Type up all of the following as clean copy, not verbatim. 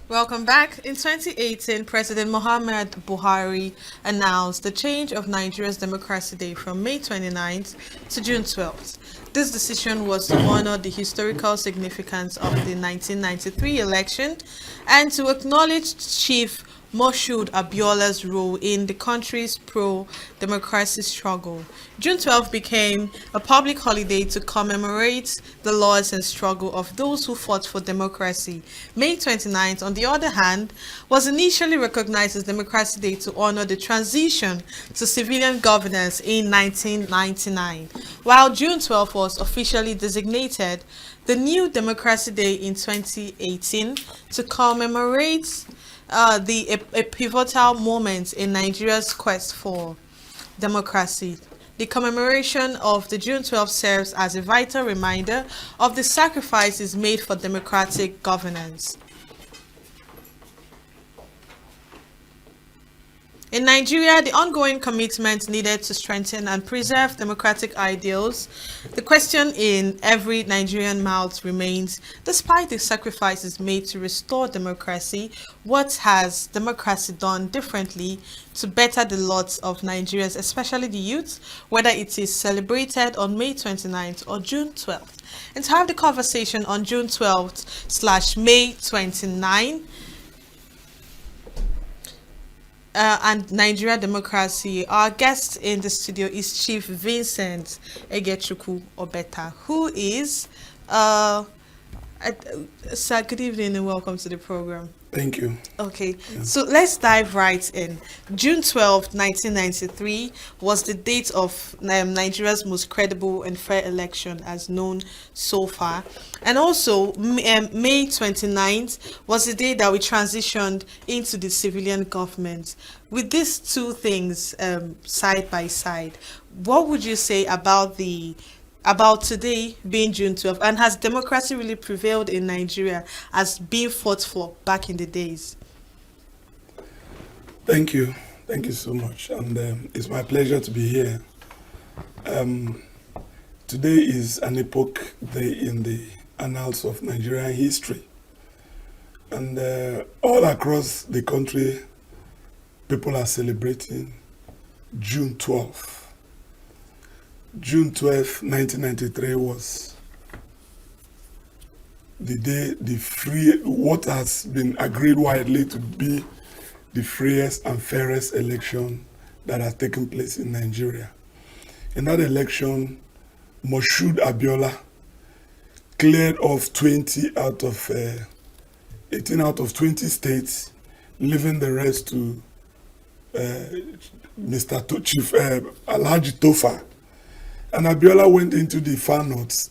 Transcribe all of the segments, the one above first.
Welcome back. In 2018, President Muhammad Buhari announced the change of Nigeria's Democracy Day from May 29th to June 12th. This decision was to honor the historical significance of the 1993 election and to acknowledge Chief Moshood Abiola's role in the country's pro-democracy struggle. June 12th became a public holiday to commemorate the loss and struggle of those who fought for democracy. May 29th, on the other hand, was initially recognized as Democracy Day to honor the transition to civilian governance in 1999, while June 12th was officially designated the new Democracy Day in 2018 to commemorate a pivotal moment in Nigeria's quest for democracy. The commemoration of the June 12th serves as a vital reminder of the sacrifices made for democratic governance. In Nigeria, the ongoing commitment needed to strengthen and preserve democratic ideals. The question in every Nigerian mouth remains, despite the sacrifices made to restore democracy, what has democracy done differently to better the lots of Nigerians, especially the youth, whether it is celebrated on May 29th or June 12th? And to have the conversation on June 12th / May 29th, and Nigeria democracy. Our guest in the studio is Chief Vincent Obetta, who is sir. Good evening and welcome to the program. Thank you. Okay, so let's dive right in. June 12th, 1993 was the date of Nigeria's most credible and fair election as known so far. And also, May 29th was the day that we transitioned into the civilian government. With these two things side by side, what would you say about today being June 12th, and has democracy really prevailed in Nigeria as being fought for back in the days? Thank you. Thank you so much. And it's my pleasure to be here. Today is an epoch day in the annals of Nigerian history. And all across the country, people are celebrating June 12th. June 12, 1993 was the day what has been agreed widely to be the freest and fairest election that has taken place in Nigeria. In that election, Moshood Abiola cleared off 18 out of 20 states, leaving the rest to Chief Alhaji Tofa. And Abiola went into the far north,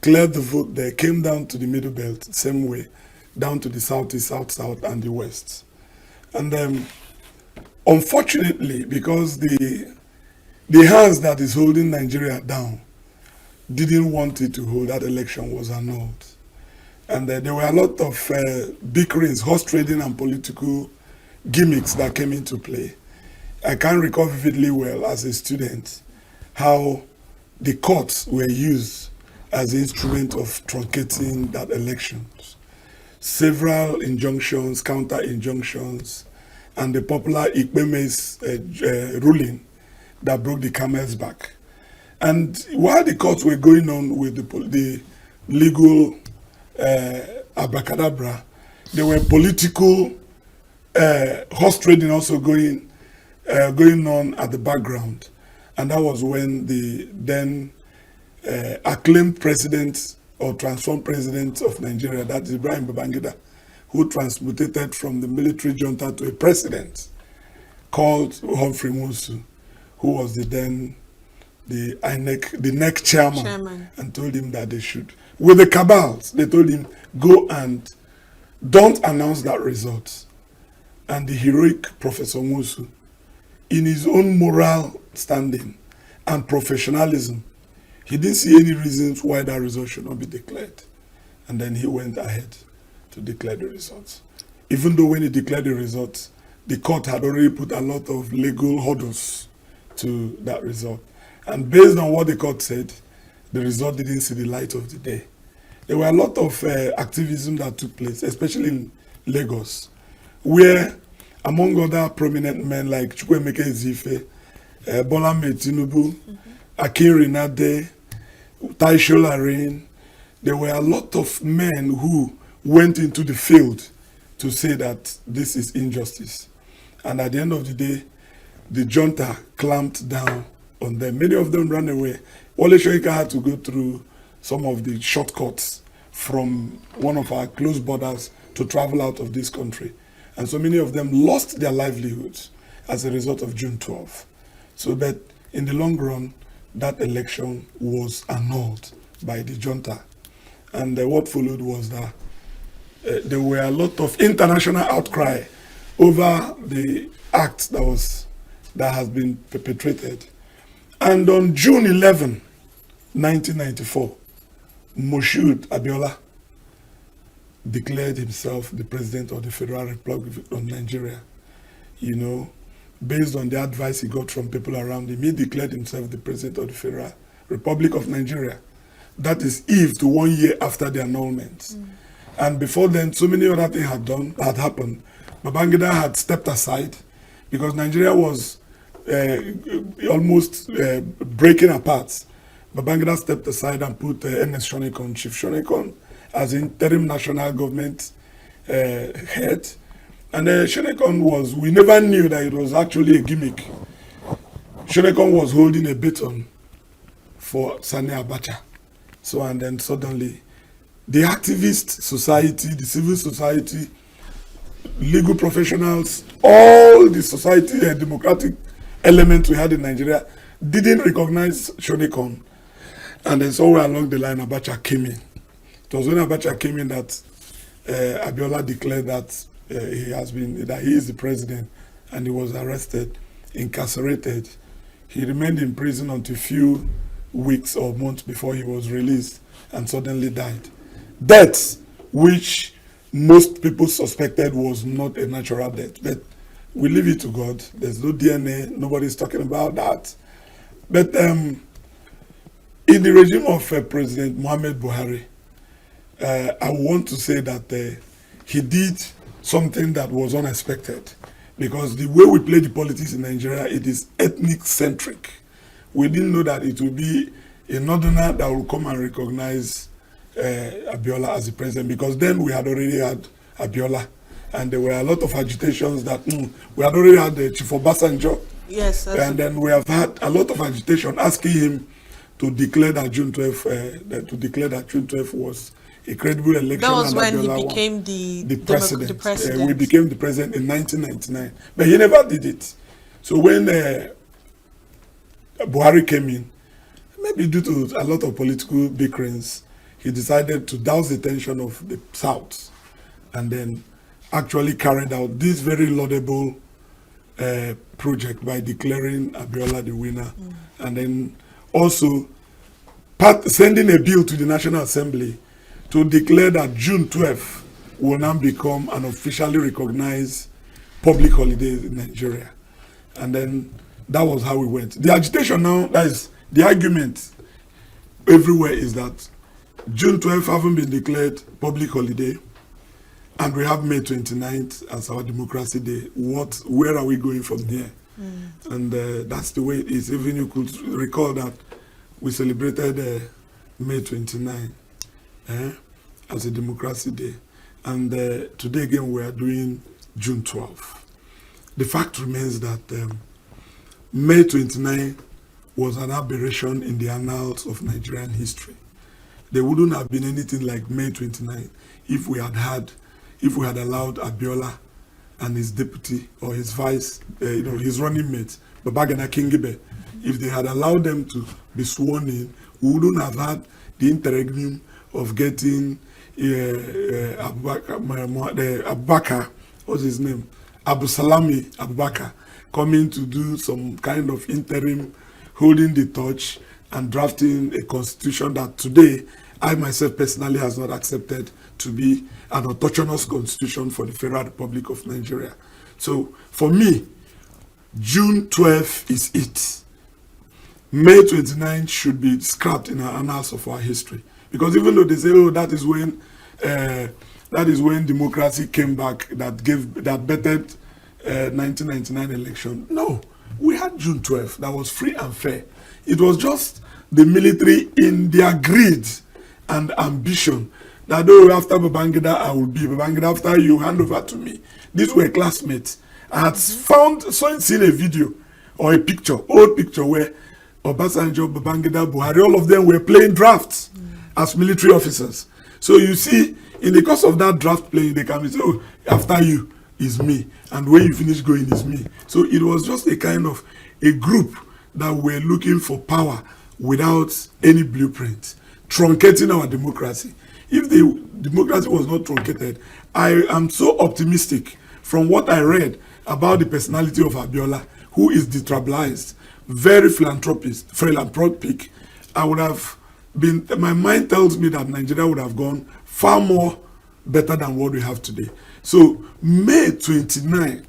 cleared the vote there, came down to the middle belt, same way, down to the southeast, south, and the west. And unfortunately, because the hands that is holding Nigeria down didn't want it to hold, that election was annulled. And there were a lot of bickerings, horse trading and political gimmicks that came into play. I can recall vividly well as a student how the courts were used as an instrument of truncating that election. Several injunctions, counter injunctions, and the popular Ikpeme's ruling that broke the camel's back. And while the courts were going on with the legal abracadabra, there were political horse trading also going on at the background. And that was when the then acclaimed president or transformed president of Nigeria, that is Ibrahim Babangida, who transmutated from the military junta to a president called Humphrey Musu, who was the NEC chairman, and told him that they should. With the cabals, they told him, go and don't announce that result. And the heroic Professor Musu, in his own moral standing and professionalism, he didn't see any reasons why that result should not be declared. And then he went ahead to declare the results. Even though when he declared the results, the court had already put a lot of legal hurdles to that result. And based on what the court said, the result didn't see the light of the day. There were a lot of activism that took place, especially in Lagos, where, among other prominent men like Chukwuemeka Ezife, Bola Tinubu, Akin Rinade, Taisho Larin, there were a lot of men who went into the field to say that this is injustice. And at the end of the day, the junta clamped down on them. Many of them ran away. Wole Soyinka had to go through some of the shortcuts from one of our close borders to travel out of this country. And so many of them lost their livelihoods as a result of June 12. So that in the long run, that election was annulled by the junta. And what followed was that there were a lot of international outcry over the act that has been perpetrated. And on June 11, 1994, Moshood Abiola declared himself the president of the Federal Republic of Nigeria. You know, based on the advice he got from people around him, he declared himself the president of the Federal Republic of Nigeria. That is eve to 1 year after the annulment. And before then, so many other things had happened. Babangida had stepped aside because Nigeria was almost breaking apart. Babangida stepped aside and put Ernest Shonekan, Chief Shonekan, as interim national government head. And Shonekan we never knew that it was actually a gimmick. Shonekan was holding a baton for Sani Abacha. So, and then suddenly, the activist society, the civil society, legal professionals, all the society and democratic elements we had in Nigeria didn't recognize Shonekan. And then somewhere along the line, Abacha came in. It was when Abacha came in that Abiola declared that he is the president, and he was arrested, incarcerated. He remained in prison until a few weeks or months before he was released and suddenly died. Death, which most people suspected was not a natural death, but we leave it to God. There's no DNA, nobody's talking about that. But in the regime of President Muhammad Buhari, I want to say that he did something that was unexpected, because the way we play the politics in Nigeria, it is ethnic centric. We didn't know that it would be a northerner that will come and recognize Abiola as the president, because then we had already had Abiola, and there were a lot of agitations that we had already had the Chief Obasanjo. Yes. And then we have had a lot of agitation asking him to declare that June 12th was a credible election. That was and when Abiola he became the president. the president. We became the president in 1999, but he never did it. So when Buhari came in, maybe due to a lot of political bickerings, he decided to douse the tension of the South, and then actually carried out this very laudable project by declaring Abiola the winner, and then also sending a bill to the National Assembly to declare that June 12th will now become an officially recognized public holiday in Nigeria. And then that was how we went. The agitation now, that is the argument everywhere, is that June 12th haven't been declared public holiday, and we have May 29th as our Democracy Day. Where are we going from here? And that's the way it is. Even you could recall that we celebrated May 29th as a Democracy Day. And today again we are doing June 12th. The fact remains that May 29 was an aberration in the annals of Nigerian history. There wouldn't have been anything like May 29 if we had allowed Abiola and his deputy or his vice, his running mate, Babagana Kingibe, if they had allowed them to be sworn in, we wouldn't have had the interregnum of getting Abubakar, what's his name? Abu Salami Abubakar, coming to do some kind of interim, holding the torch and drafting a constitution that today I myself personally has not accepted to be an autonomous constitution for the Federal Republic of Nigeria. So for me, June 12th is it. May 29 should be scrapped in our annals of our history. Because even though they say, oh, that is when That is when democracy came back, that bettered 1999 election. No, we had June 12th that was free and fair. It was just the military in their greed and ambition that though after Babangida I will be Babangida, after you hand over to me. These were classmates. I had seen a video or a picture, old picture, where Obasanjo, Babangida, Buhari, all of them were playing drafts as military officers. So you see, in the course of that draft playing, they can say, oh, after you is me, and when you finish going is me. So it was just a kind of a group that were looking for power without any blueprint, truncating our democracy. If the democracy was not truncated, I am so optimistic from what I read about the personality of Abiola, who is detribalized, very philanthropic. I would have been, my mind tells me that Nigeria would have gone far more better than what we have today. So May 29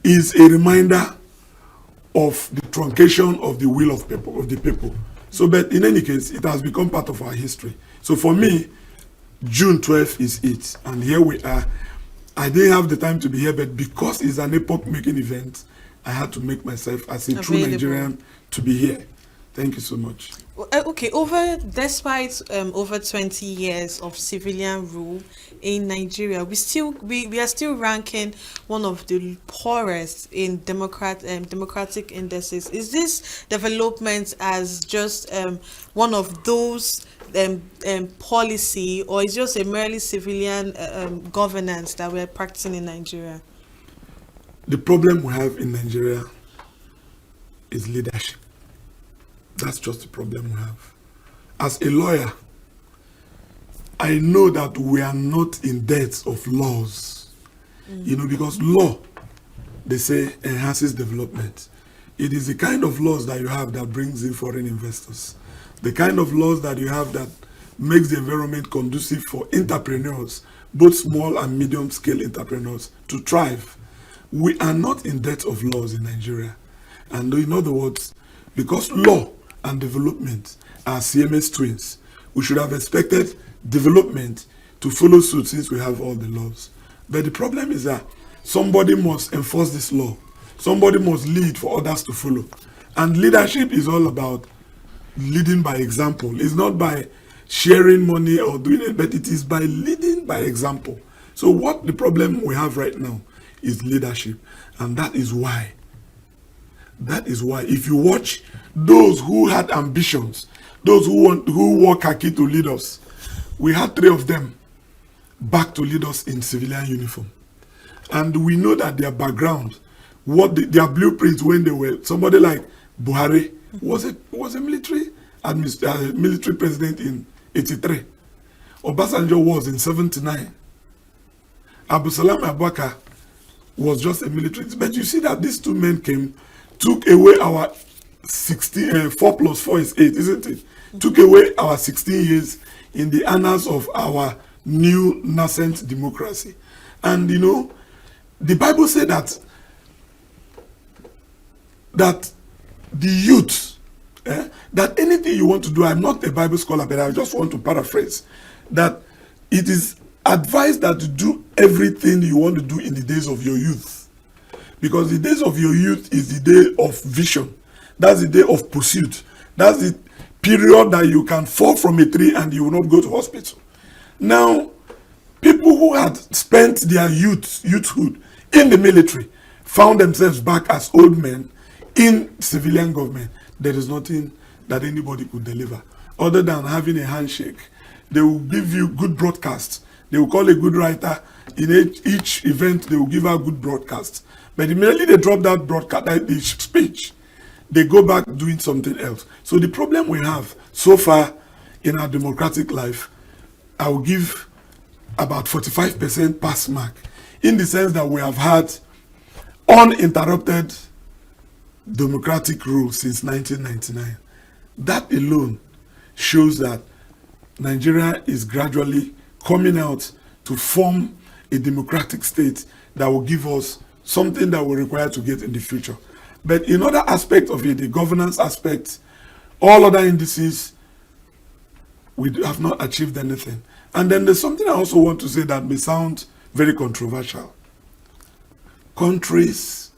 is a reminder of the truncation of the will of the people. So, but in any case, it has become part of our history. So for me, June 12th is it. And here we are. I didn't have the time to be here, but because it's an epoch-making event, I had to make myself as a true Nigerian to be here. Thank you so much. Okay, despite over 20 years of civilian rule in Nigeria, we are still ranking one of the poorest in democratic indices. Is this development as just one of those policy, or is just a merely civilian governance that we're practicing in Nigeria? The problem we have in Nigeria is leadership. That's just the problem we have. As a lawyer, I know that we are not in debt of laws. You know, because law, they say, enhances development. It is the kind of laws that you have that brings in foreign investors. The kind of laws that you have that makes the environment conducive for entrepreneurs, both small and medium-scale entrepreneurs, to thrive. We are not in debt of laws in Nigeria. And in other words, because law and development are CMS twins, we should have expected development to follow suit since we have all the laws. But the problem is that somebody must enforce this law. Somebody must lead for others to follow. And leadership is all about leading by example. It's not by sharing money or doing it, but it is by leading by example. So what the problem we have right now is leadership. And that is why if you watch those who had ambitions, those who wore khaki to lead us, we had 3 of them back to lead us in civilian uniform. And we know that their background, their blueprints when they were, somebody like Buhari was a military president in 83. Obasanjo was in 79. Abu Salam Abubakar was just a military. But you see that these 2 men came, took away our 4 plus 4 is 8, isn't it? Took away our 16 years in the annals of our new nascent democracy. And you know, the Bible said that the youth, that anything you want to do, I'm not a Bible scholar, but I just want to paraphrase, that it is advised that you do everything you want to do in the days of your youth. Because the days of your youth is the day of vision. That's the day of pursuit. That's the period that you can fall from a tree and you will not go to hospital. Now, people who had spent their youthhood in the military found themselves back as old men in civilian government. There is nothing that anybody could deliver other than having a handshake. They will give you good broadcasts. They will call a good writer. In each event, they will give out good broadcasts. But immediately they drop that broadcast, the speech, they go back doing something else. So the problem we have so far in our democratic life, I will give about 45% pass mark, in the sense that we have had uninterrupted democratic rule since 1999. That alone shows that Nigeria is gradually coming out to form a democratic state that will give us something that we require to get in the future. But in other aspects of it, the governance aspect, all other indices, we have not achieved anything. And then there's something I also want to say that may sound very controversial. Countries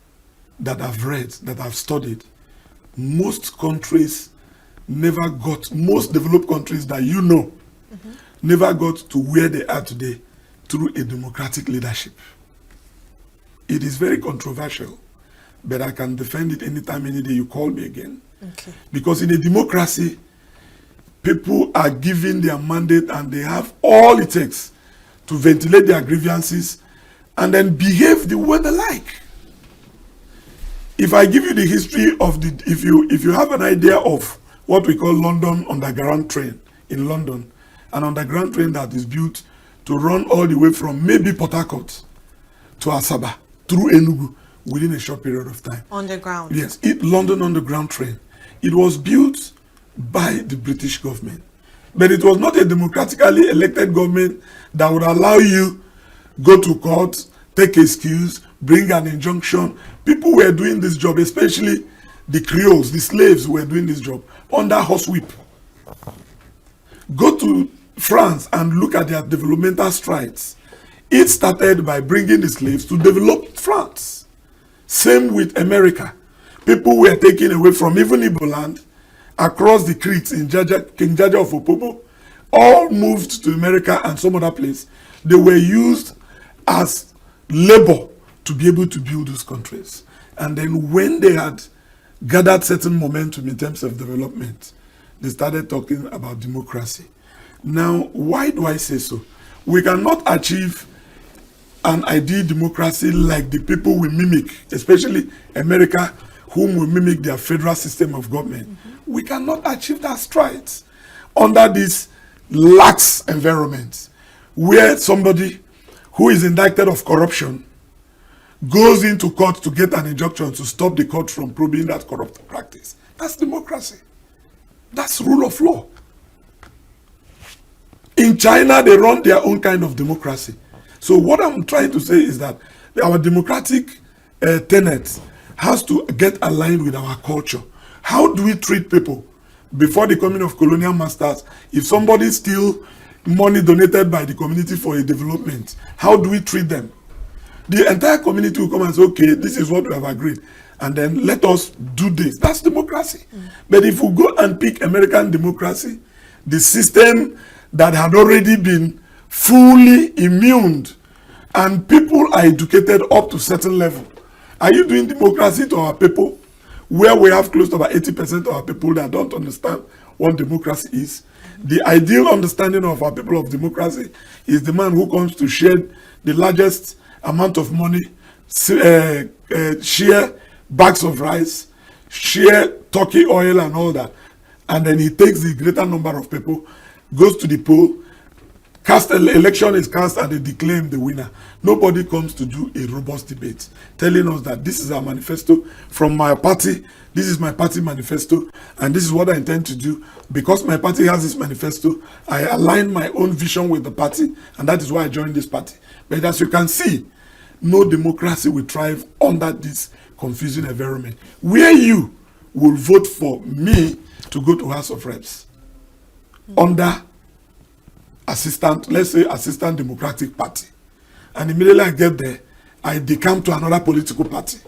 that I've read, that I've studied, most countries never got, most developed countries that you know, never got to where they are today through a democratic leadership. It is very controversial, but I can defend it anytime, any day you call me again. Okay. Because in a democracy, people are given their mandate and they have all it takes to ventilate their grievances and then behave the way they like. If I give you the history of the, if you have an idea of what we call London Underground train in London, an underground train that is built to run all the way from maybe Port Harcourt to Asaba through Enugu within a short period of time. Underground. Yes, London Underground train. It was built by the British government, but it was not a democratically elected government that would allow you go to court, take excuse, bring an injunction. People were doing this job, especially the Creoles, the slaves were doing this job under horsewhip. Go to France and look at their developmental strides. It started by bringing the slaves to develop France. Same with America. People were taken away from even Igbo land across the creeks in King Jaja of Opobo, all moved to America and some other place. They were used as labor to be able to build those countries. And then when they had gathered certain momentum in terms of development, they started talking about democracy. Now, why do I say so? We cannot achieve an ideal democracy like the people we mimic, especially America, whom we mimic their federal system of government. We cannot achieve that strides under this lax environment where somebody who is indicted of corruption goes into court to get an injunction to stop the court from probing that corrupt practice. That's democracy. That's rule of law. In China, they run their own kind of democracy. So what I'm trying to say is that our democratic tenets has to get aligned with our culture. How do we treat people? Before the coming of colonial masters, if somebody steals money donated by the community for a development, how do we treat them? The entire community will come and say, okay, this is what we have agreed, and then let us do this. That's democracy. But if we go and pick American democracy, the system that had already been fully immune, and people are educated up to a certain level. Are you doing democracy to our people, where we have close to about 80% of our people that don't understand what democracy is? The ideal understanding of our people of democracy is the man who comes to share the largest amount of money, share bags of rice, share turkey oil and all that, and then he takes the greater number of people, goes to the poll, election is cast, and they declare him the winner. Nobody comes to do a robust debate telling us that this is our manifesto from my party, this is my party manifesto, and this is what I intend to do. Because my party has this manifesto, I align my own vision with the party, and that is why I joined this party. But as you can see, no democracy will thrive under this confusing environment, where you will vote for me to go to House of Reps under assistant, let's say assistant Democratic Party, and immediately I get there, I decamp to another political party,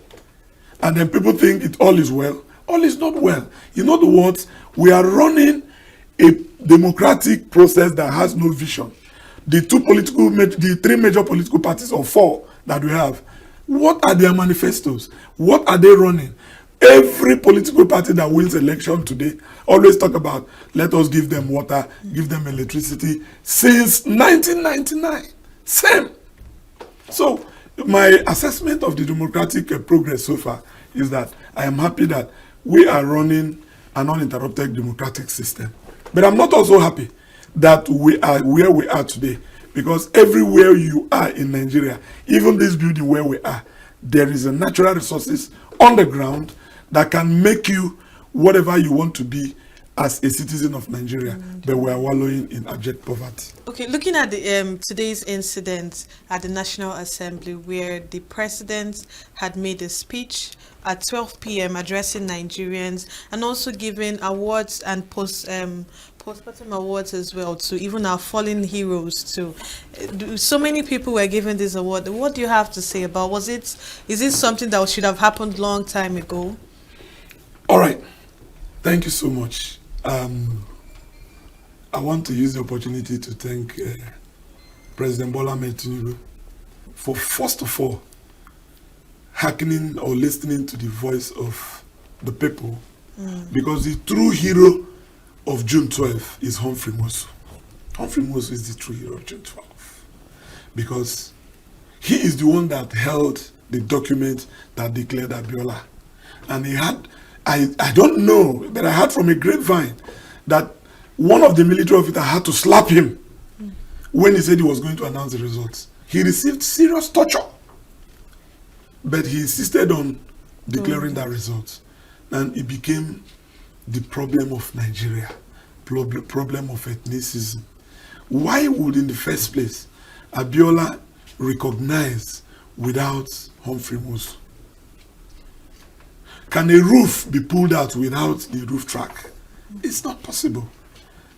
and then people think it all is well. All is not well. In other words, we are running a democratic process that has no vision. The three major political parties, or four that we have, what are their manifestos? What are they running? Every political party that wins election today always talk about, let us give them water, give them electricity, since 1999. Same. So my assessment of the democratic progress so far is that I am happy that we are running an uninterrupted democratic system. But I'm not also happy that we are where we are today, because everywhere you are in Nigeria, even this building where we are, there is a natural resources on the ground that can make you whatever you want to be as a citizen of Nigeria, but we are wallowing in abject poverty. Okay, looking at the today's incident at the National Assembly, where the president had made a speech at 12 p.m. addressing Nigerians and also giving awards and postpartum awards as well to even our fallen heroes too. So many people were given this award. What do you have to say about? Is it something that should have happened long time ago? All right. Thank you so much. I want to use the opportunity to thank President Bola Ahmed Tinubu for, first of all, hearkening or listening to the voice of the people, because the true hero of June 12 is Humphrey Mosu. Humphrey Mosu is the true hero of June 12 because he is the one that held the document that declared Abiola. And he had, I don't know, but I heard from a grapevine that one of the military officers had to slap him when he said he was going to announce the results. He received serious torture, but he insisted on declaring that result. And it became the problem of Nigeria, problem of ethnicism. Why would, in the first place, Abiola recognize without Humphrey Mosu? Can a roof be pulled out without the roof track? It's not possible.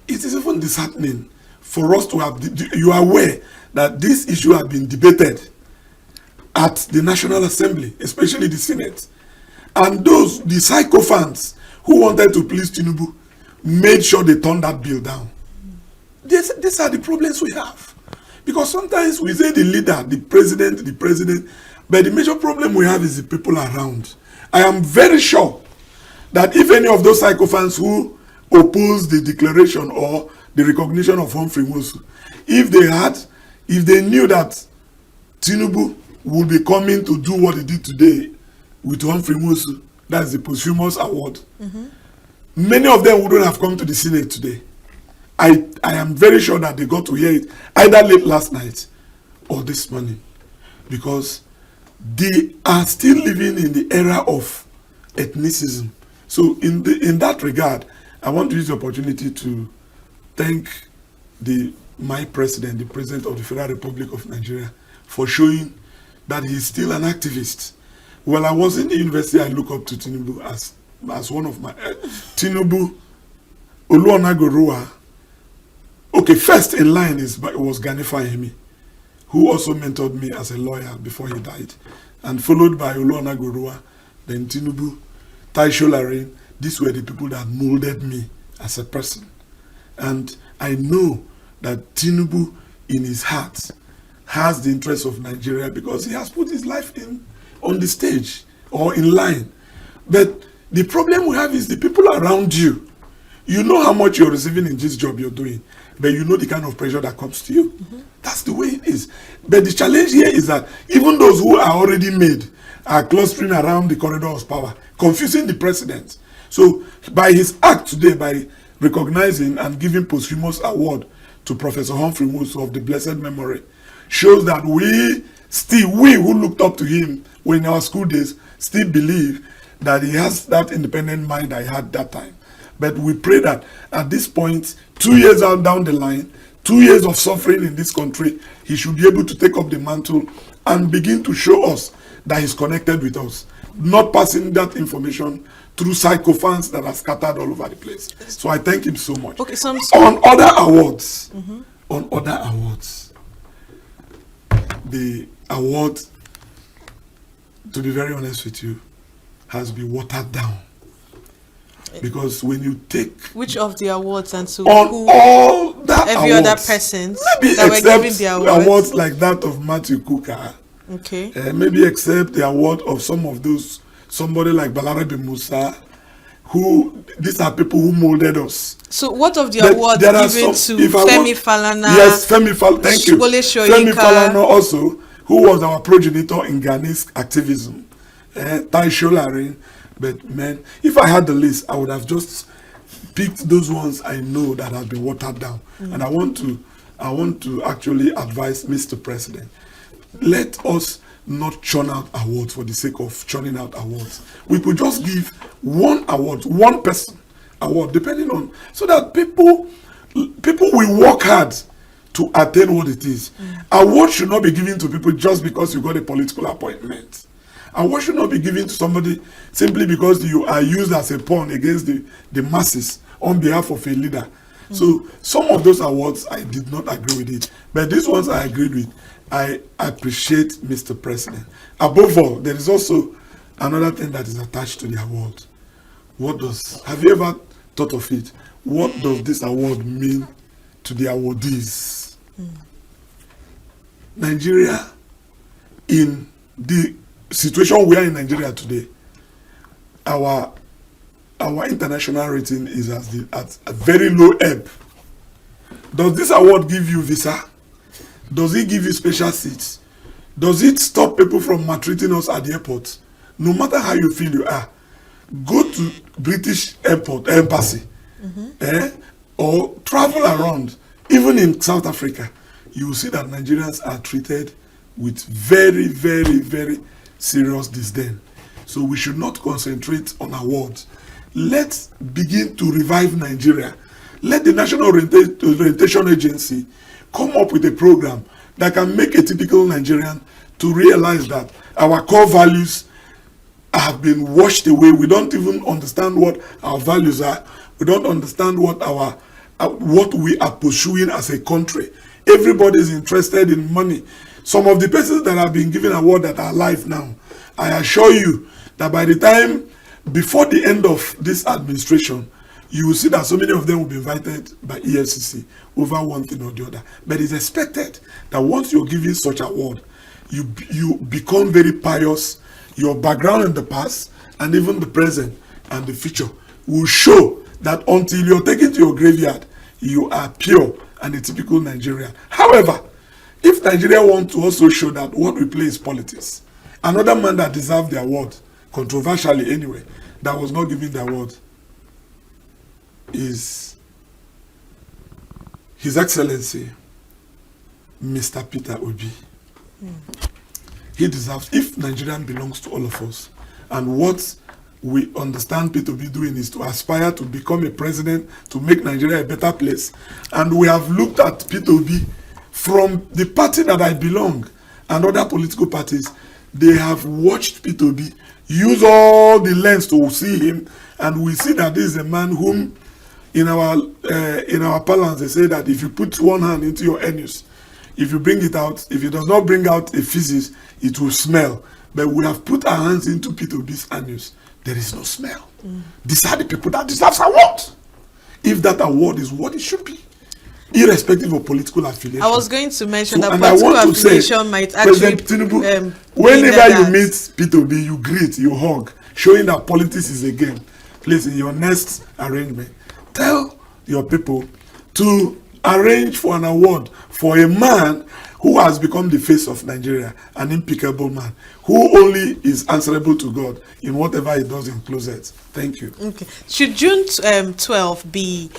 It is even disheartening for us to have, you are aware that this issue has been debated at the National Assembly, especially the Senate. And those, the sycophants who wanted to please Tinubu, made sure they turned that bill down. These are the problems we have. Because sometimes we say the leader, the president, but the major problem we have is the people around. I am very sure that if any of those sycophants who oppose the declaration or the recognition of Humphrey Mosu, if they knew that Tinubu would be coming to do what he did today with Humphrey Mosu, that's the posthumous award, many of them wouldn't have come to the Senate today. I am very sure that they got to hear it either late last night or this morning, because they are still living in the era of ethnicism. So in that regard, I want to use the opportunity to thank my president, the president of the Federal Republic of Nigeria, for showing that he's still an activist. When I was in the university, I look up to Tinubu as one of my Tinubu, Oluonagorua. Okay, first in line was Gani Fahimi, who also mentored me as a lawyer before he died, and followed by Oluonagorua, then Tinubu, Tai Solarin. These were the people that molded me as a person. And I know that Tinubu, in his heart, has the interest of Nigeria because he has put his life on the stage or in line. But the problem we have is the people around you. You know how much you're receiving in this job you're doing, but you know the kind of pressure that comes to you. That's the way it is. But the challenge here is that even those who are already made are clustering around the corridor of power, confusing the president. So by his act today, by recognizing and giving posthumous award to Professor Humphrey Mosu of the blessed memory, shows that we who looked up to him when in our school days still believe that he has that independent mind I had that time. But we pray that at this point, 2 years out down the line, 2 years of suffering in this country, he should be able to take up the mantle and begin to show us that he's connected with us, not passing that information through sycophants that are scattered all over the place. So I thank him so much. Okay, on other awards, the award, to be very honest with you, has been watered down. Because when you take... Which of the awards and so on all that every awards, other persons maybe that were given the awards like that of Matthew Kuka, okay, maybe except the award of somebody like Balarabe Musa, who, these are people who molded us. So what of the awards given to Femi Falana? Yes, Femi Falana, thank you. Femi Falana also, who was our progenitor in Ghanaian activism. Tai Solarin. But man, if I had the list, I would have just picked those ones I know that have been watered down. And I want to actually advise Mr. President, let us not churn out awards for the sake of churning out awards. We could just give one award, one person award, depending on, so that people will work hard to attain what it is. Awards should not be given to people just because you got a political appointment. Award should not be given to somebody simply because you are used as a pawn against the masses on behalf of a leader. So some of those awards I did not agree with it, but these ones I agreed with. I appreciate Mr. President. Above all, there is also another thing that is attached to the award. Have you ever thought of it? What does this award mean to the awardees? Nigeria, in the situation we are in Nigeria today, our international rating is at a very low ebb. Does this award give you visa? Does it give you special seats? Does it stop people from maltreating us at the airport? No matter how you feel you are, go to British airport embassy, or travel around. Even in South Africa, you will see that Nigerians are treated with very, very, very serious disdain. So we should not concentrate on awards. Let's begin to revive Nigeria. Let the National Orientation Agency come up with a program that can make a typical Nigerian to realize that our core values have been washed away. We don't even understand what our values are. We don't understand what we are pursuing as a country. Everybody is interested in money. Some of the persons that have been given award that are alive now, I assure you that by the time before the end of this administration, you will see that so many of them will be invited by EFCC over one thing or the other. But it's expected that once you're given such award, you become very pious. Your background in the past and even the present and the future will show that until you're taken to your graveyard, you are pure and a typical Nigerian. However, if Nigeria wants to also show that what we play is politics, another man that deserved the award, controversially anyway, that was not given the award, is His Excellency Mr. Peter Obi. He deserves, if Nigerian belongs to all of us, and what we understand Peter Obi doing is to aspire to become a president to make Nigeria a better place. And we have looked at Peter Obi from the party that I belong and other political parties. They have watched Peter Obi use all the lens to see him, and we see that this is a man whom in our parlance they say that if you put one hand into your anus, if you bring it out, if it does not bring out a feces, it will smell. But we have put our hands into Peter Obi's anus. There is no smell. These are the people that deserve award. If that award is what it should be, irrespective of political affiliation. I was going to mention that political affiliation might actually. Tinubu, whenever you meet Peter Obi, you greet, you hug, showing that politics is a game. Please, in your next arrangement, tell your people to arrange for an award for a man who has become the face of Nigeria, an impeccable man, who only is answerable to God in whatever he does in closets. Thank you. Okay. Should June 12 be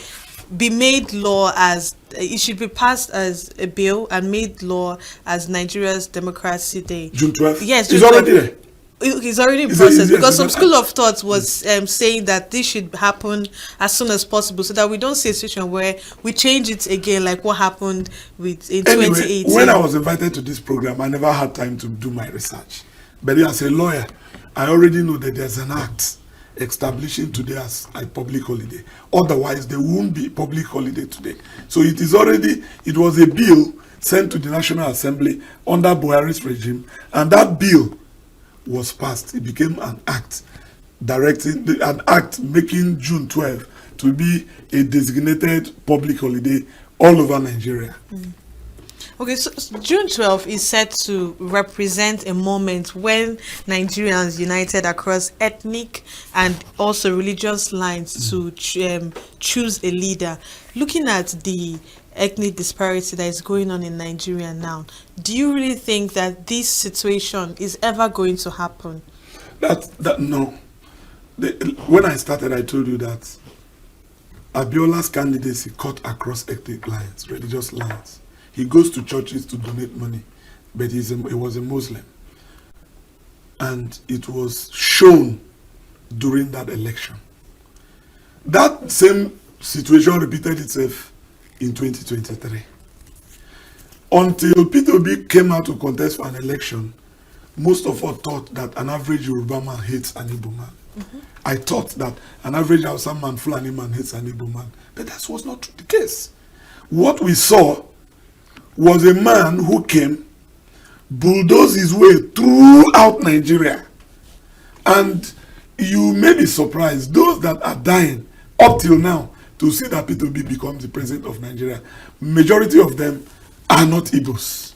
made law as, it should be passed as a bill and made law as Nigeria's Democracy Day? June 12th? Yes. It's already there. It's already in process, because some school of thought was saying that this should happen as soon as possible, so that we don't see a situation where we change it again, like what happened in 2018. When I was invited to this program, I never had time to do my research. But as a lawyer, I already know that there's an act establishing today as a public holiday. Otherwise, there won't be public holiday today. So it was a bill sent to the National Assembly under Buhari's regime, and that bill was passed. It became an act making June 12 to be a designated public holiday all over Nigeria. Okay, so June 12 is set to represent a moment when Nigerians united across ethnic and also religious lines to choose a leader. Looking at the ethnic disparity that is going on in Nigeria now, do you really think that this situation is ever going to happen? No. When I started, I told you that Abiola's candidacy cut across ethnic lines, religious lines. He goes to churches to donate money, but he was a Muslim. And it was shown during that election. That same situation repeated itself in 2023. Until Peter Obi came out to contest for an election, most of us thought that an average Yoruba man hates an Igbo man. I thought that an average Hausa man, Fulani man hates an Igbo man. But that was not the case. What we saw was a man who came, bulldozed his way throughout Nigeria. And you may be surprised, those that are dying up till now to see that P2B becomes the president of Nigeria, majority of them are not Igbos.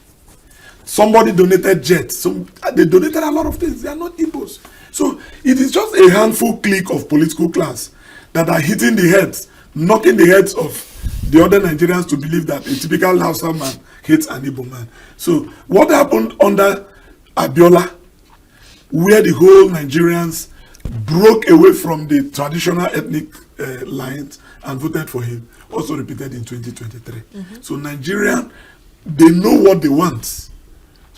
Somebody donated jets. They donated a lot of things. They are not Igbos. So it is just a handful clique of political class that are hitting the heads, knocking the heads of the other Nigerians to believe that a typical Hausa man hates an Igbo man. So what happened under Abiola, where the whole Nigerians broke away from the traditional ethnic lines and voted for him, also repeated in 2023. So Nigerian, they know what they want.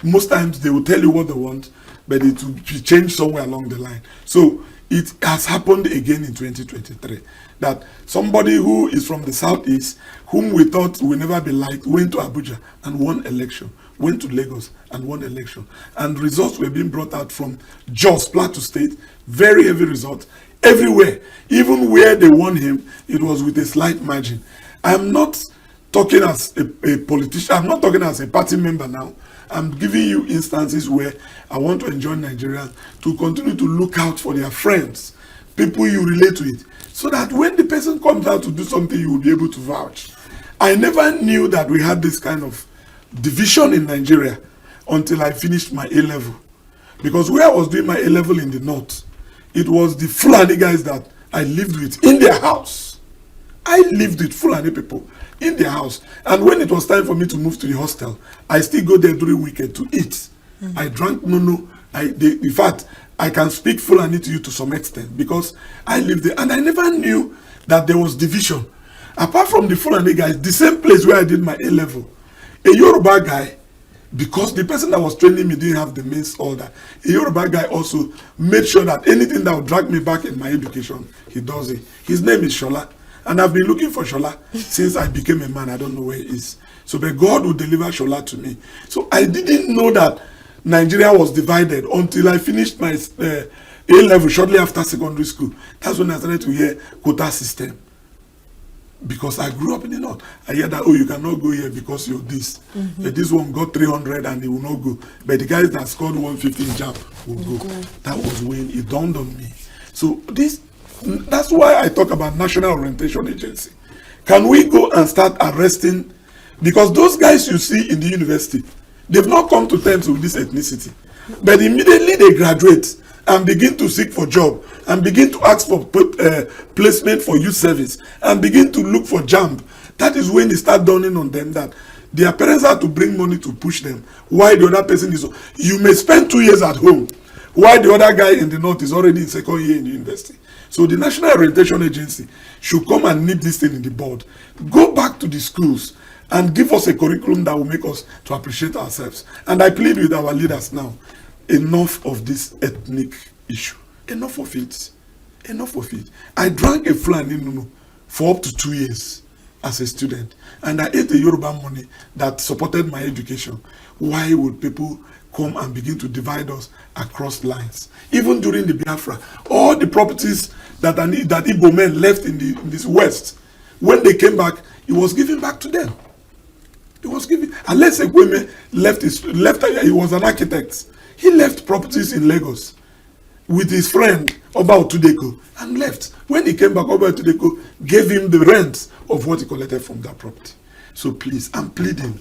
Most times they will tell you what they want, but it will change somewhere along the line. So it has happened again in 2023 that somebody who is from the southeast, whom we thought will never be liked, went to Abuja and won election, went to Lagos and won election. And results were being brought out from Jos, Plateau State, very heavy results everywhere. Even where they won him, it was with a slight margin. I'm not talking as a politician, I'm not talking as a party member now. I'm giving you instances where I want to enjoin Nigerians to continue to look out for their friends, people you relate to it, so that when the person comes out to do something, you will be able to vouch. I never knew that we had this kind of division in Nigeria until I finished my A-level. Because where I was doing my A-level in the north, it was the Fulani guys that I lived with in their house. I lived with Fulani people in their house. And when it was time for me to move to the hostel, I still go there during weekend to eat. I drank nono. In fact, I can speak Fulani to you to some extent because I lived there. And I never knew that there was division. Apart from the Fulani guys, the same place where I did my A-level, a Yoruba guy, because the person that was training me didn't have the means order, a Yoruba guy also made sure that anything that would drag me back in my education, he does it. His name is Shola. And I've been looking for Shola since I became a man. I don't know where he is. So, but God will deliver Shola to me. So I didn't know that Nigeria was divided until I finished my A-level shortly after secondary school. That's when I started to hear quota system. Because I grew up in the north. I hear that, oh, you cannot go here because you're this. This one got 300 and he will not go. But the guys that scored 150 in jump will go. That was when it dawned on me. So that's why I talk about National Orientation Agency. Can we go and start arresting? Because those guys you see in the university, they've not come to terms with this ethnicity. But immediately they graduate and begin to seek for job and begin to ask for placement for youth service and begin to look for job. That is when it start dawning on them that their parents have to bring money to push them. Why the other person is... You may spend 2 years at home while the other guy in the north is already in second year in the university. So the National Orientation Agency should come and nip this thing in the bud. Go back to the schools and give us a curriculum that will make us to appreciate ourselves. And I plead with our leaders now, enough of this ethnic issue. Enough of it. Enough of it. I drank a Fulani Nunu for up to 2 years as a student. And I ate the Yoruba money that supported my education. Why would people come and begin to divide us across lines? Even during the Biafra, all the properties that Igbo men left in this West, when they came back, it was given back to them. It was given. Unless Ekweme he was an architect. He left properties in Lagos with his friend Oba Otudeko and left. When he came back, Oba Otudeko gave him the rent of what he collected from that property. So please, I'm pleading.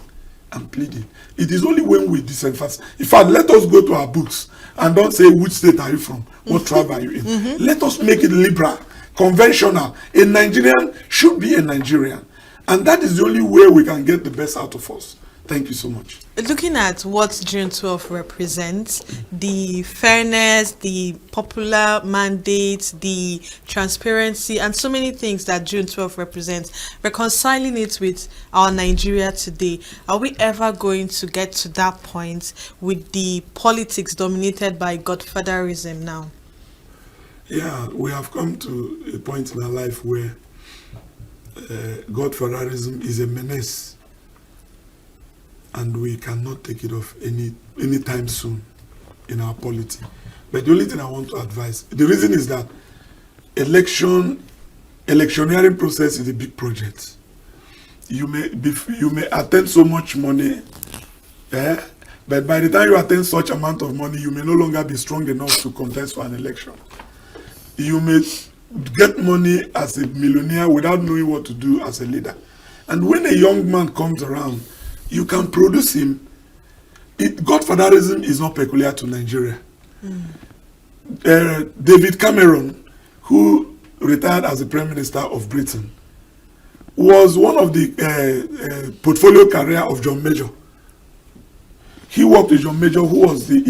It is only when we disemphasize. In fact, let us go to our books and don't say which state are you from, what tribe are you in. Let us make it liberal, conventional. A Nigerian should be a Nigerian. And that is the only way we can get the best out of us. Thank you so much. Looking at what June 12 represents, the fairness, the popular mandate, the transparency, and so many things that June 12 represents, reconciling it with our Nigeria today, are we ever going to get to that point with the politics dominated by godfatherism now? Yeah, we have come to a point in our life where godfatherism is a menace. And we cannot take it off anytime soon. in our polity. But the only thing I want to advise, the reason is that electioneering process is a big project. You may attend so much money, but by the time you attend such amount of money, you may no longer be strong enough to contest for an election. You may get money as a millionaire without knowing what to do as a leader. And when a young man comes around, you can produce him. Godfatherism is not peculiar to Nigeria. David Cameron, who retired as the Prime Minister of Britain, was one of the portfolio career of John Major. He worked with John Major, who was the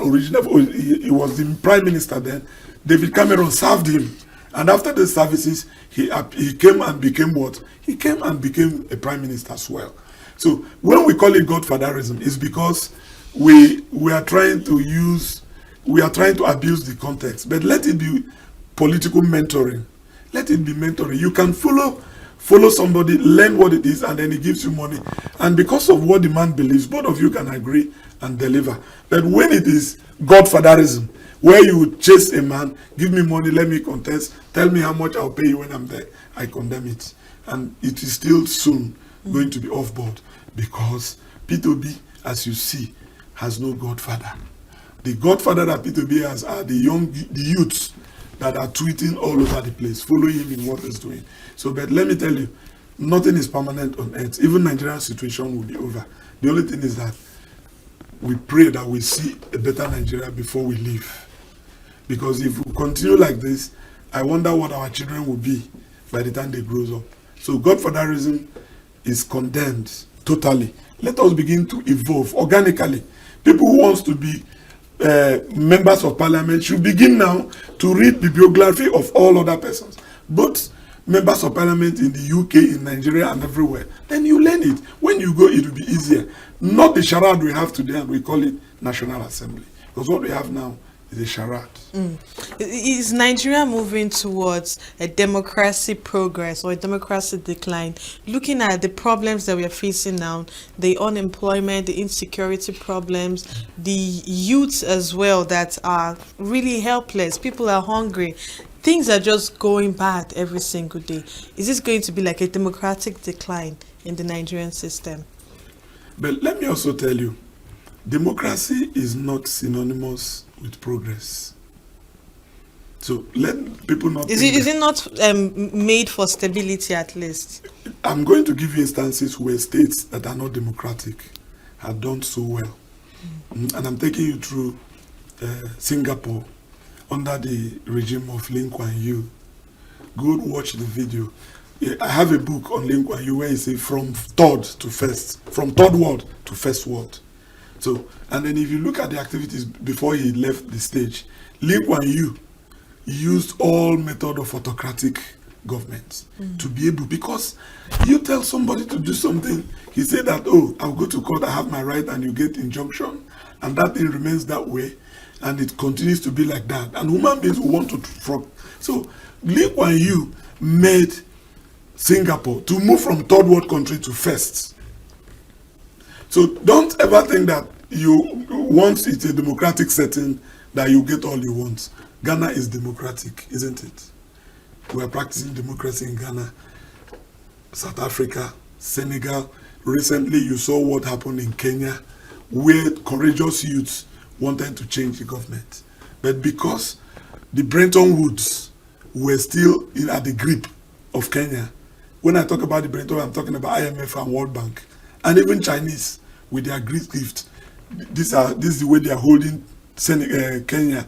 original, he was the Prime Minister then. David Cameron served him. And after the services, he came and became what? He came and became a Prime Minister as well. So when we call it Godfatherism, it's because we are trying to abuse the context. But let it be political mentoring. Let it be mentoring. You can follow somebody, learn what it is, and then he gives you money. And because of what the man believes, both of you can agree and deliver. But when it is Godfatherism, where you chase a man, give me money, let me contest, tell me how much I'll pay you when I'm there, I condemn it. And it is still soon going to be off board, because P2B, as you see, has no godfather. The godfather that P2B has are the youths that are tweeting all over the place, following him in what he's doing. So, but let me tell you, nothing is permanent on earth. Even Nigeria's situation will be over. The only thing is that we pray that we see a better Nigeria before we leave. Because if we continue like this, I wonder what our children will be by the time they grow up. So Godfatherism is condemned totally. Let us begin to evolve organically. People who wants to be members of parliament should begin now to read the bibliography of all other persons, both members of parliament in the UK, in Nigeria, and everywhere. Then you learn it. When you go, it will be easier. Not the charade we have today, and we call it National Assembly. Because what we have now is a charade. Is Nigeria moving towards a democracy progress or a democracy decline? Looking at the problems that we are facing now, the unemployment, the insecurity problems, the youths as well that are really helpless, people are hungry, things are just going bad every single day. Is this going to be like a democratic decline in the Nigerian system? But let me also tell you, democracy is not synonymous with progress. So let people not. Is it not made for stability at least? I'm going to give you instances where states that are not democratic have done so well. And I'm taking you through Singapore under the regime of Lee Kuan Yew. Go watch the video. I have a book on Lee Kuan Yew where he says from third world to first world. So, and then if you look at the activities before he left the stage, Lee Kuan Yew used all method of autocratic government to be able, because you tell somebody to do something, he said that, oh, I'll go to court, I have my right, and you get injunction, and that thing remains that way, and it continues to be like that. And human beings will want to frog. So Lee Kuan Yew made Singapore to move from third world country to first. So don't ever think that once it's a democratic setting, that you get all you want. Ghana is democratic, isn't it? We are practicing democracy in Ghana, South Africa, Senegal. Recently, you saw what happened in Kenya, where courageous youths wanted to change the government. But because the Bretton Woods were still at the grip of Kenya, when I talk about the Bretton Woods, I'm talking about IMF and World Bank, and even Chinese with their Greek gift. This is the way they are holding Kenya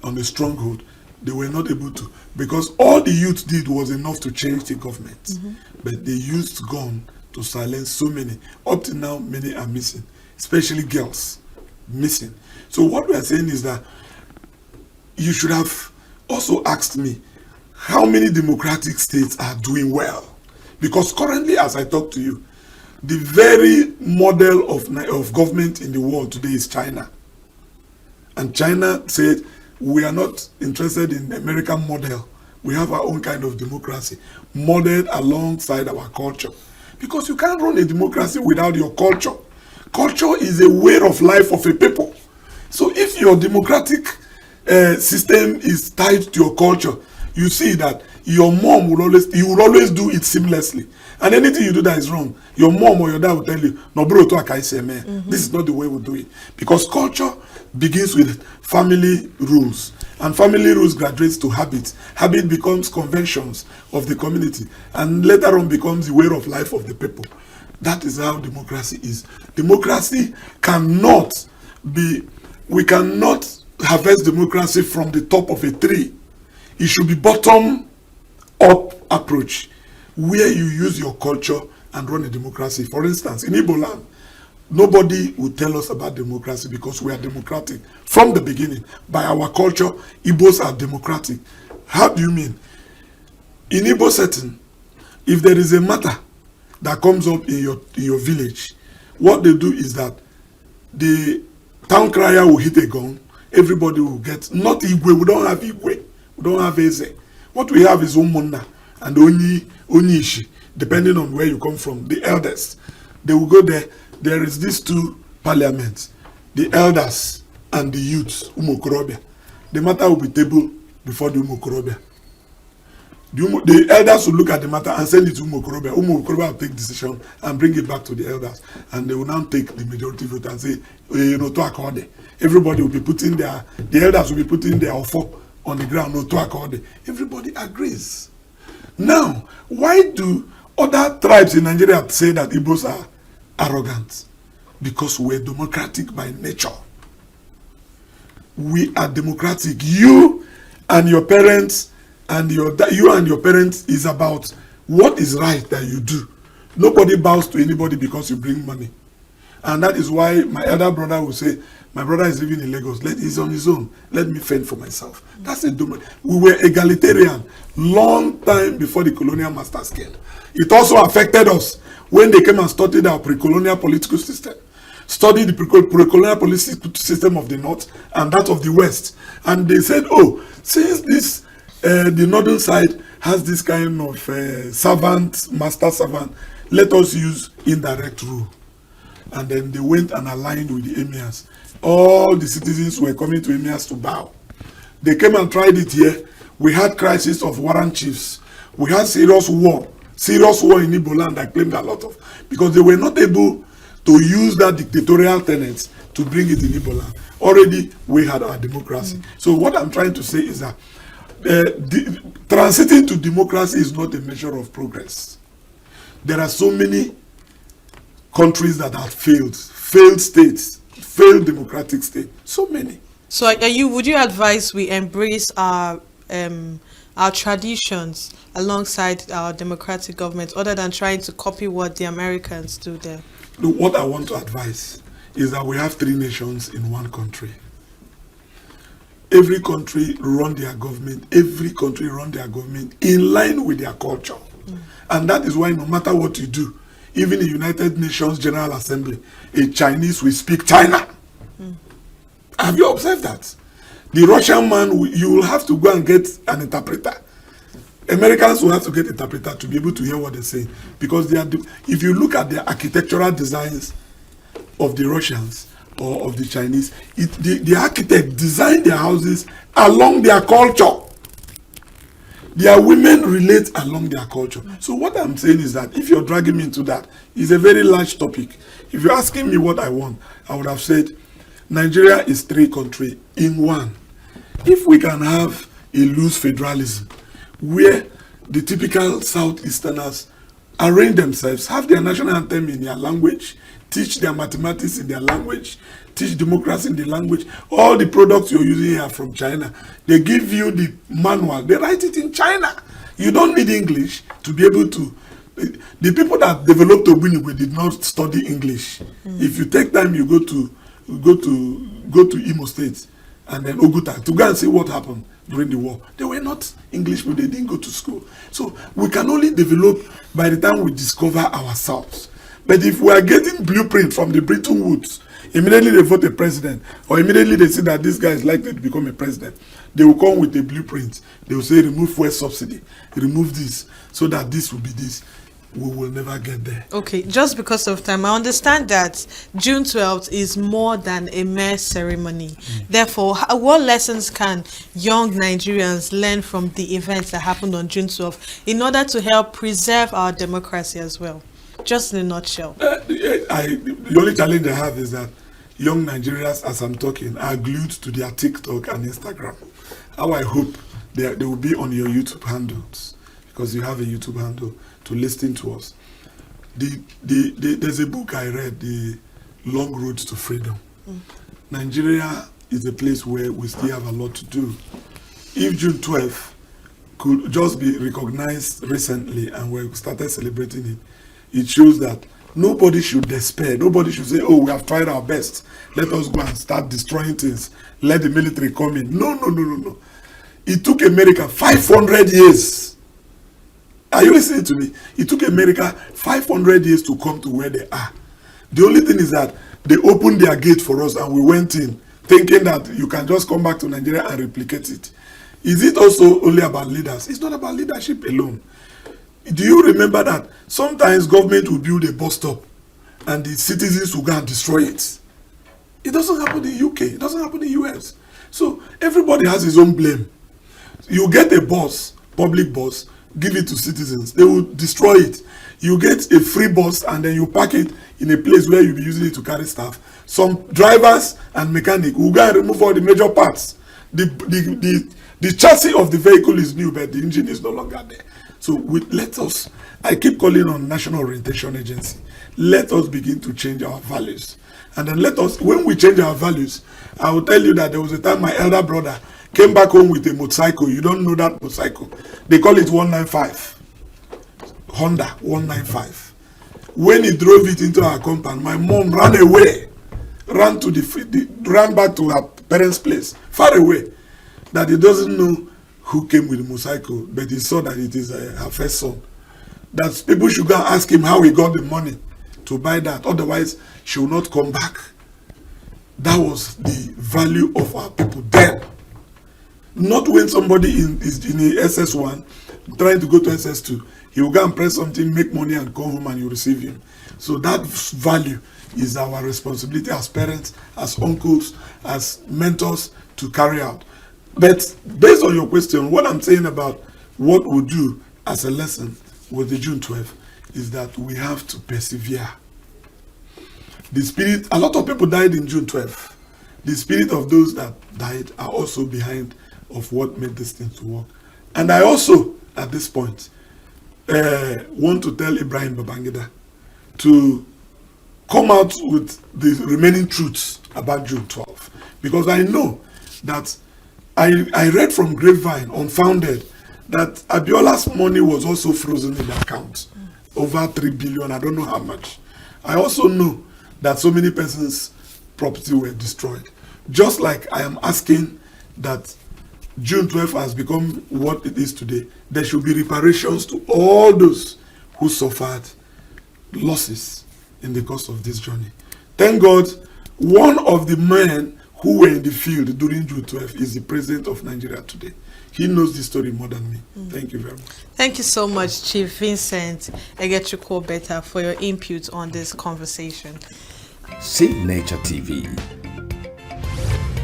on the stronghold. They were not able to, because all the youth did was enough to change the government. But they used gun to silence so many. Up to now, many are missing, especially girls missing. So what we are saying is that you should have also asked me how many democratic states are doing well. Because currently, as I talk to you, the very model of government in the world today is China. And China said, we are not interested in the American model. We have our own kind of democracy, modeled alongside our culture. Because you can't run a democracy without your culture. Culture is a way of life of a people. So if your democratic system is tied to your culture, you see that your mom will always do it seamlessly. And anything you do that is wrong, your mom or your dad will tell you, no bro, to akai say man, this is not the way we do it. Because culture begins with family rules. And family rules graduates to habits. Habit becomes conventions of the community. And later on becomes the way of life of the people. That is how democracy is. Democracy cannot be, we cannot harvest democracy from the top of a tree. It should be bottom up approach, where you use your culture and run a democracy. For instance, in Igbo land, nobody will tell us about democracy because we are democratic from the beginning. By our culture, Igbos are democratic. How do you mean? In Igbo setting, if there is a matter that comes up in your village, what they do is that the town crier will hit a gong, everybody will get, not Igwe, we don't have Igwe, we don't have Eze. What we have is Umonna and Onishi, depending on where you come from, the elders. They will go there. There is these two parliaments, the elders and the youths, Umokorobia. The matter will be tabled before the Umokorobia. The elders will look at the matter and send it to Umokorobia. Umokorobia will take decision and bring it back to the elders. And they will now take the majority vote and say, to accord. Everybody will be putting the elders will be putting their offer on the ground, no to accord. Everybody agrees. Now, why do other tribes in Nigeria say that Igbos are arrogant? Because we're democratic by nature. We are democratic. You and your parents and your parents is about what is right that you do. Nobody bows to anybody because you bring money. And that is why my elder brother will say, my brother is living in Lagos. He's on his own. Let me fend for myself. That's a dumb. We were egalitarian long time before the colonial masters came. It also affected us when they came and studied our pre-colonial political system. Studied the pre-colonial political system of the North and that of the West. And they said, oh, since this, the northern side has this kind of servant, master servant, let us use indirect rule. And then they went and aligned with the emirs. All the citizens were coming to emirs to bow. They came and tried it here. We had crisis of warrant chiefs. We had serious war in Igbo land. I claimed a lot of, because they were not able to use that dictatorial tenets to bring it in Igbo land. Already we had our democracy. So what I'm trying to say is that transiting to democracy is not a measure of progress. There are so many countries that have failed states, failed democratic states, so many. So would you advise we embrace our traditions alongside our democratic government, other than trying to copy what the Americans do there? Look, what I want to advise is that we have 3 nations in one country. Every country run their government in line with their culture. And that is why no matter what you do, even the United Nations General Assembly, a Chinese will speak China. Have you observed that? The Russian man, you will have to go and get an interpreter. Americans will have to get an interpreter to be able to hear what they say. Because if you look at the architectural designs of the Russians or of the Chinese, the architect designed their houses along their culture. Their women relate along their culture. So what I'm saying is that if you're dragging me into that, it's a very large topic. If you're asking me what I want, I would have said Nigeria is 3 countries in one. If we can have a loose federalism where the typical Southeasterners arrange themselves, have their national anthem in their language, teach their mathematics in their language, teach democracy in the language. All the products you're using here are from China. They give you the manual. They write it in China. You don't need English to be able to. The people that developed Ogbunigwe did not study English. If you take time, you go to Imo State and then Oguta to go and see what happened during the war. They were not English people. They didn't go to school. So we can only develop by the time we discover ourselves. But if we are getting blueprint from the Bretton Woods, immediately they vote a president, or immediately they see that this guy is likely to become a president, they will come with a blueprint. They will say, remove fuel subsidy, remove this, so that this will be this. we will never get there. Okay, just because of time, I understand that June 12th is more than a mere ceremony. Therefore, what lessons can young Nigerians learn from the events that happened on June 12th in order to help preserve our democracy as well? Just in a nutshell. The only challenge I have is that young Nigerians, as I'm talking, are glued to their TikTok and Instagram. How I hope they will be on your YouTube handles, because you have a YouTube handle, to listen to us. There's a book I read, The Long Road to Freedom. Nigeria is a place where we still have a lot to do. If June 12th could just be recognized recently and we started celebrating it, it shows that nobody should despair. Nobody should say, oh, we have tried our best. Let us go and start destroying things. Let the military come in. No. It took America 500 years. Are you listening to me? It took America 500 years to come to where they are. The only thing is that they opened their gate for us and we went in thinking that you can just come back to Nigeria and replicate it. Is it also only about leaders? It's not about leadership alone. Do you remember that sometimes government will build a bus stop and the citizens will go and destroy it? It doesn't happen in the UK. It doesn't happen in the US. So everybody has his own blame. You get a bus, public bus, give it to citizens. They will destroy it. You get a free bus and then you park it in a place where you'll be using it to carry stuff. Some drivers and mechanics will go and remove all the major parts. The chassis of the vehicle is new, but the engine is no longer there. So I keep calling on National Orientation Agency. Let us begin to change our values. And then when we change our values, I will tell you that there was a time my elder brother came back home with a motorcycle. You don't know that motorcycle. They call it 195. Honda 195. When he drove it into our compound, my mom ran away. Ran back to her parents' place, far away. That he doesn't know who came with the motorcycle, but he saw that it is her first son. That people should go and ask him how he got the money to buy that. Otherwise, she will not come back. That was the value of our people then. Not when somebody is in the SS1 trying to go to SS2. He will go and press something, make money and come home and you receive him. So that value is our responsibility as parents, as uncles, as mentors to carry out. But based on your question, what I'm saying about what we do as a lesson with the June 12th is that we have to persevere. The spirit, a lot of people died in June 12th. The spirit of those that died are also behind of what made this thing to work. And I also, at this point, want to tell Ibrahim Babangida to come out with the remaining truths about June 12th. Because I know that I read from Grapevine, unfounded, that Abiola's money was also frozen in the account. Over 3 billion, I don't know how much. I also know that so many persons' property were destroyed. Just like I am asking that June 12th has become what it is today, there should be reparations to all those who suffered losses in the course of this journey. Thank God, one of the men who were in the field during June 12th is the president of Nigeria today. He knows the story more than me. Thank you very much. Thank you so much, Chief Vincent Obetta, for your input on this conversation. Signature TV.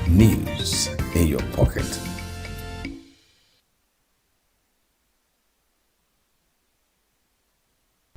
News in your pocket.